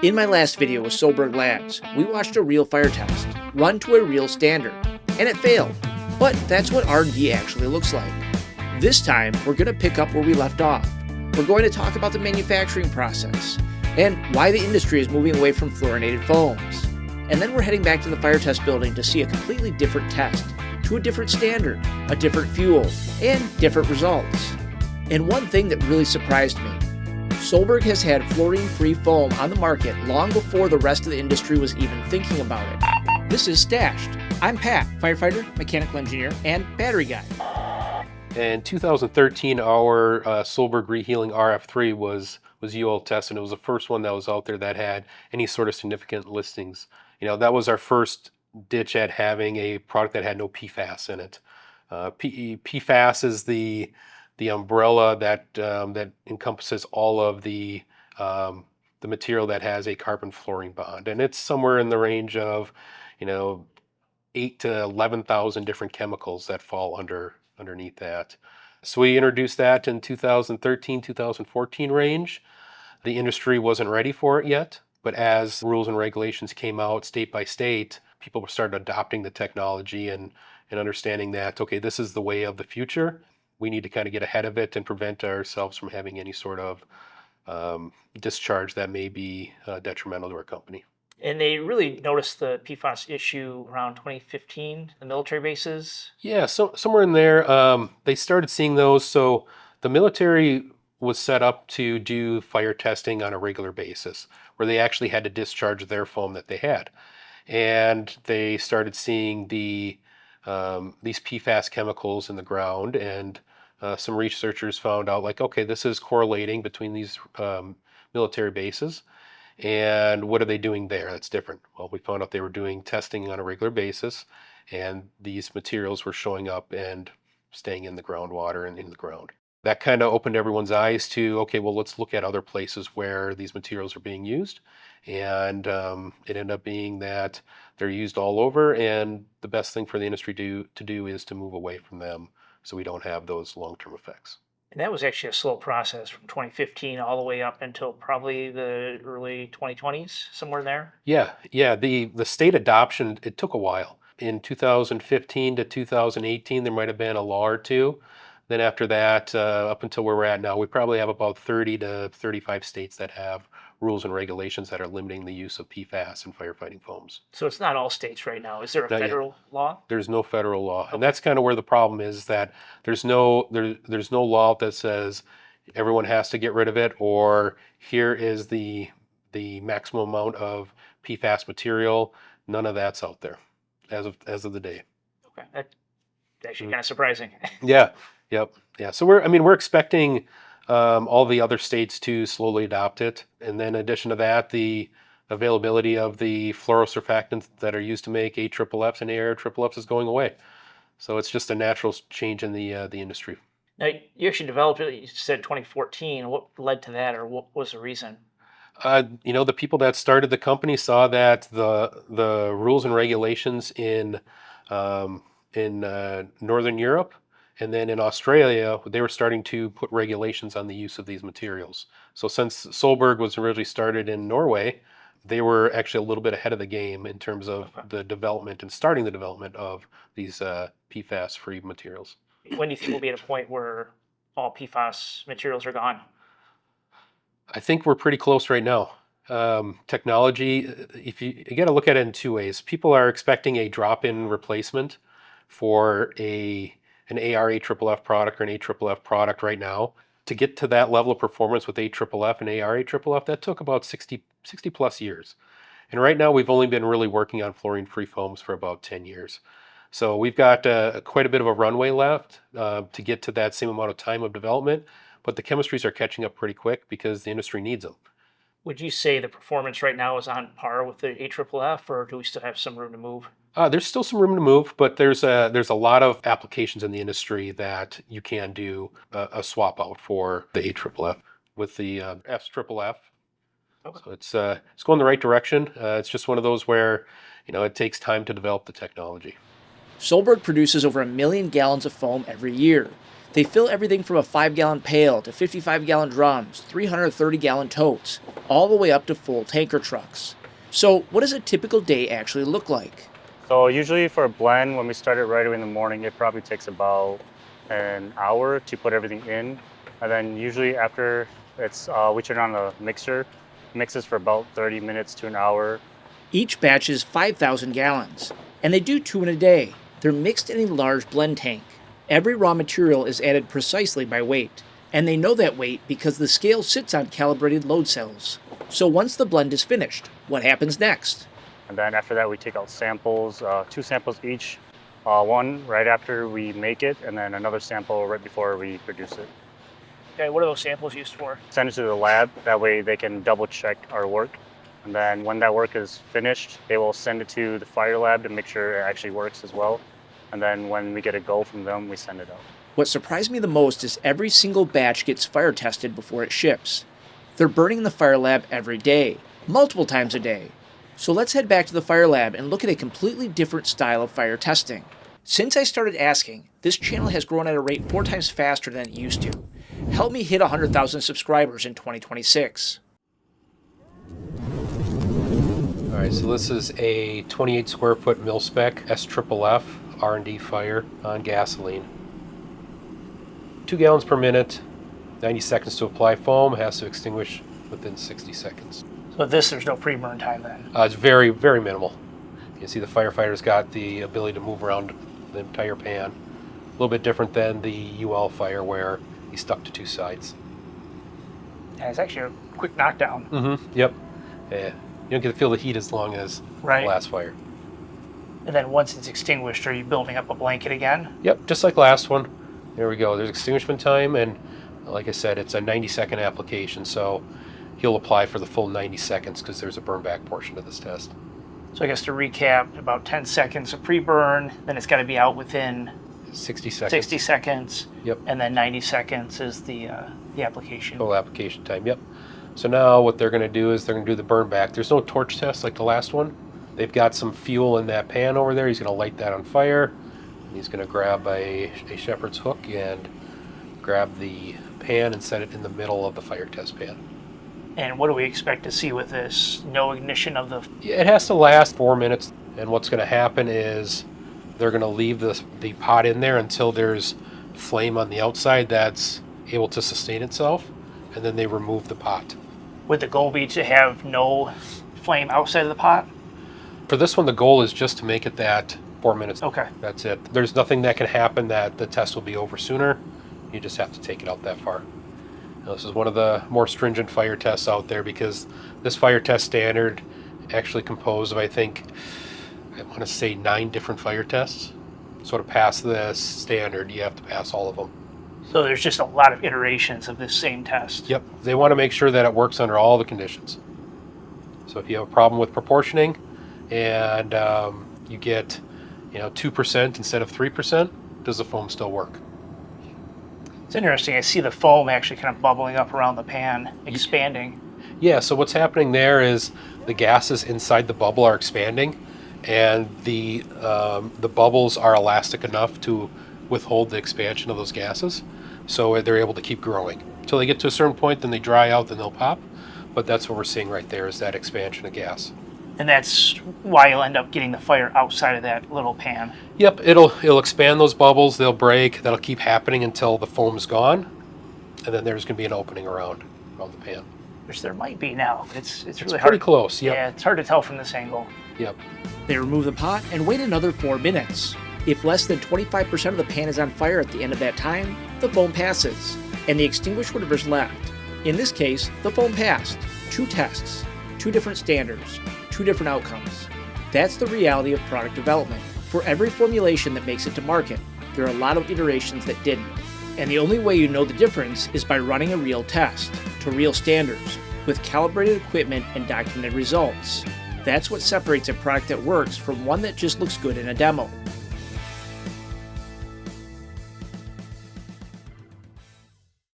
In my last video with Solberg Labs, we watched a real fire test, run to a real standard, and it failed. But that's what R&D actually looks like. This time, we're going to pick up where we left off. We're going to talk about the manufacturing process, and why the industry is moving away from fluorinated foams. And then we're heading back to the fire test building to see a completely different test, to a different standard, a different fuel, and different results. And one thing that really surprised me, Solberg has had fluorine-free foam on the market long before the rest of the industry was even thinking about it. This is Stashed. I'm Pat, firefighter, mechanical engineer, and battery guy. In 2013, our Solberg Rehealing RF3 was UL tested, and it was the first one that was out there that had any sort of significant listings. That was our first ditch at having a product that had no PFAS in it. PFAS is the umbrella that encompasses all of the material that has a carbon-fluorine bond, and it's somewhere in the range of 8 to 11,000 different chemicals that fall underneath that. So we introduced that in 2013, 2014 range. The industry wasn't ready for it yet, but as rules and regulations came out state by state, people started adopting the technology and understanding that, okay, this is the way of the future. We need to kind of get ahead of it and prevent ourselves from having any sort of discharge that may be detrimental to our company. And they really noticed the PFAS issue around 2015, the military bases. Yeah, so somewhere in there, they started seeing those. So the military was set up to do fire testing on a regular basis, where they actually had to discharge their foam that they had. And they started seeing these PFAS chemicals in the ground, and some researchers found out, like, okay, this is correlating between these military bases. And what are they doing there that's different? Well, we found out they were doing testing on a regular basis, and these materials were showing up and staying in the groundwater and in the ground. That kind of opened everyone's eyes to, okay, well, let's look at other places where these materials are being used. And it ended up being that they're used all over, and the best thing for the industry to do is to move away from them so we don't have those long-term effects. And that was actually a slow process from 2015 all the way up until probably the early 2020s, somewhere there. Yeah. The state adoption, it took a while. In 2015 to 2018, there might have been a law or two. Then after that, up until where we're at now, we probably have about 30 to 35 states that have rules and regulations that are limiting the use of PFAS in firefighting foams. So it's not all states right now. Is there a Not yet. federal law? There's no federal law, and that's kind of where the problem is, that there's no law that says everyone has to get rid of it, or here is the maximum amount of PFAS material. None of that's out there as of the day. Okay, that's actually kind of surprising. Yeah. Yep. Yeah. So we're expecting all the other states to slowly adopt it, and then in addition to that, the availability of the fluorosurfactants that are used to make AFFFs and ARFFs is going away. So it's just a natural change in the industry. Now, you actually developed it, you said 2014. What led to that, or what was the reason? The people that started the company saw that the rules and regulations in Northern Europe and then in Australia, they were starting to put regulations on the use of these materials. So since Solberg was originally started in Norway, they were actually a little bit ahead of the game in terms of the development and starting the development of these PFAS-free materials. When do you think we'll be at a point where all PFAS materials are gone? I think we're pretty close right now. Technology, if you got to look at it in two ways. People are expecting a drop-in replacement for an ARAFFF product or an AFFF product right now. To get to that level of performance with AFFF and ARAFFF, that took about 60 plus years. And right now we've only been really working on fluorine-free foams for about 10 years. So we've got quite a bit of a runway left to get to that same amount of time of development, but the chemistries are catching up pretty quick because the industry needs them. Would you say the performance right now is on par with the AFFF, or do we still have some room to move? There's still some room to move, but there's a lot of applications in the industry that you can do a swap out for the AFFF with the FFF. Okay. So it's going the right direction. It's just one of those where it takes time to develop the technology. Solberg produces over 1 million gallons of foam every year. They fill everything from a 5-gallon pail to 55-gallon drums, 330-gallon totes, all the way up to full tanker trucks. So what does a typical day actually look like? So usually for a blend, when we start it right away in the morning, it probably takes about an hour to put everything in. And then usually after we turn on the mixer, mixes for about 30 minutes to an hour. Each batch is 5,000 gallons, and they do 2 in a day. They're mixed in a large blend tank. Every raw material is added precisely by weight, and they know that weight because the scale sits on calibrated load cells. So once the blend is finished, what happens next? And then after that, we take out samples, 2 samples each, one right after we make it, and then another sample right before we produce it. Okay, what are those samples used for? Send it to the lab, that way they can double check our work. And then when that work is finished, they will send it to the fire lab to make sure it actually works as well. And then when we get a go from them, we send it out. What surprised me the most is every single batch gets fire tested before it ships. They're burning in the fire lab every day, multiple times a day. So let's head back to the fire lab and look at a completely different style of fire testing. Since I started asking, this channel has grown at a rate 4 times faster than it used to. Help me hit 100,000 subscribers in 2026. All right, so this is a 28 square foot mil spec SFFF R&D fire on gasoline. 2 gallons per minute, 90 seconds to apply foam, has to extinguish within 60 seconds. So with this, there's no pre-burn time then? It's very, very minimal. You can see the firefighter's got the ability to move around the entire pan. A little bit different than the UL fire where he's stuck to 2 sides. Yeah, it's actually a quick knockdown. Mm-hmm, yep. Yeah. You don't get to feel the heat as long as Right. the last fire. And then once it's extinguished, are you building up a blanket again? Yep, just like last one. There we go. There's extinguishment time, and like I said, it's a 90-second application, so he'll apply for the full 90 seconds because there's a burn back portion to this test. So I guess to recap, about 10 seconds of pre-burn, then it's got to be out within 60 seconds. 60 seconds. Yep. And then 90 seconds is the application. Full application time, yep. So now what they're going to do is they're going to do the burn back. There's no torch test like the last one. They've got some fuel in that pan over there. He's going to light that on fire. He's going to grab a shepherd's hook and grab the pan and set it in the middle of the fire test pan. And what do we expect to see with this? No ignition of the... It has to last 4 minutes, and what's going to happen is they're going to leave the pot in there until there's flame on the outside that's able to sustain itself, and then they remove the pot. Would the goal be to have no flame outside of the pot? For this one, the goal is just to make it that 4 minutes. Okay. That's it. There's nothing that can happen that the test will be over sooner. You just have to take it out that far. Now, this is one of the more stringent fire tests out there because this fire test standard actually composed of, I want to say 9 different fire tests. So to pass this standard, you have to pass all of them. So there's just a lot of iterations of this same test. Yep. They want to make sure that it works under all the conditions. So if you have a problem with proportioning and you get 2% instead of 3%, does the foam still work? It's interesting. I see the foam actually kind of bubbling up around the pan, expanding. Yeah, so what's happening there is the gases inside the bubble are expanding, and the bubbles are elastic enough to withhold the expansion of those gases, so they're able to keep growing. Until they get to a certain point, then they dry out, then they'll pop. But that's what we're seeing right there is that expansion of gas. And that's why you'll end up getting the fire outside of that little pan. Yep, it'll expand those bubbles, they'll break, that'll keep happening until the foam's gone, and then there's going to be an opening around the pan. Which there might be now. It's really Pretty hard. close, yep. Yeah, it's hard to tell from this angle. Yep. They remove the pot and wait another 4 minutes. If less than 25% of the pan is on fire at the end of that time, the foam passes, and they extinguish whatever's left. In this case, the foam passed. 2 tests, 2 different standards, 2 different outcomes. That's the reality of product development. For every formulation that makes it to market, there are a lot of iterations that didn't. And the only way you know the difference is by running a real test, to real standards, with calibrated equipment and documented results. That's what separates a product that works from one that just looks good in a demo.